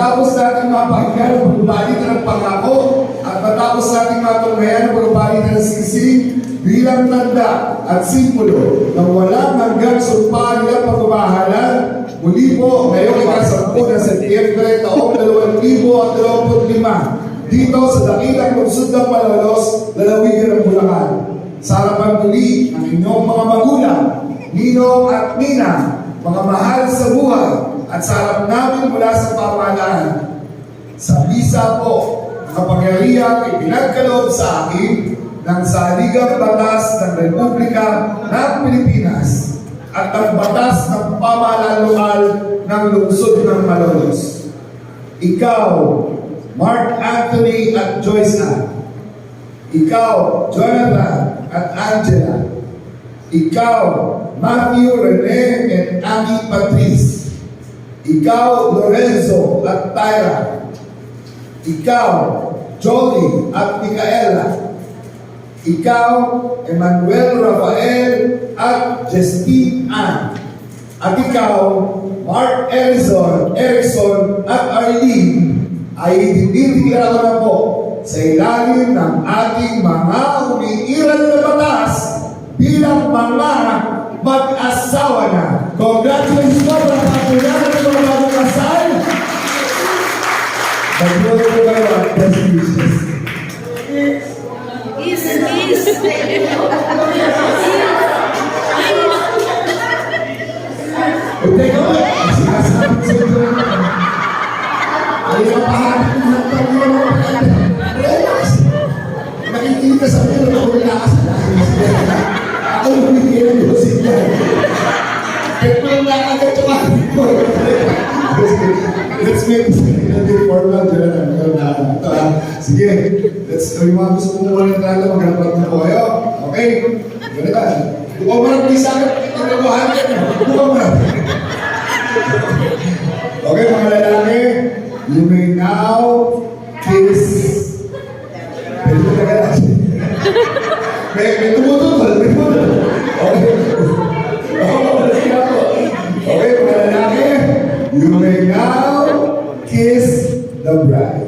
Matapos natin mapakinggan ang pagbabalik ng pangako at matapos natin matunghayan ang pagbabalik ng sisig bilang tanda at simbolo ng walang hanggang sumpa nilang pagmamahalan, muli po ngayong ika-10 ng Setyembre taong 2025 dito sa dakilang lungsod ng Malolos, lalawigan ng Bulacan. Sa harapan muli ang inyong mga magulang, ninong at ninang, mga mahal sa buhay, at sa harap namin mula sa pamahalaan. Sa bisa po, kapangyarihang ipinagkaloob sa akin ng saligang batas ng Republika ng Pilipinas at ang batas ng pamahalaan lokal ng lungsod ng Malolos. Ikaw, Mark Anthony at Joyce Ann. Ikaw, Jonathan at Angela. Ikaw, Matthew, Rene and Amy Patrice. Ikaw, Lorenzo at Tyra. Ikaw, Jolie at Micaela. Ikaw, Emmanuel Rafael at Justine Ann. At ikaw, Mark Erickson at Arlene, ay dinidiklara ko na po sa ilalim ng ating mga umiiral na batas bilang mga mag-asawa na. Congratulations po para patuloy ng mga bagong kasal. Magluto po kayo at best wishes. Teka mo, sinasabi sa inyo. Ayaw pahanap ng pagkakas. Relax. Nakikinig ka sa mga ako relax. Ako humigilan yung siya. Kaya pa lang agad yung aking ko. Let's make this formal. Sige, yung mga gusto mong muna talaga maghanap na po kayo. Okay? Ganito. Bukaw mo lang sa akin. Tinagawahan ka. Bukaw mo lang. Okay, mga lalaki. You may now kiss. Pwede mo na gano'n. May tumututol. May tumutol. Okay. Okay, mga lalaki. You may now kiss the bride.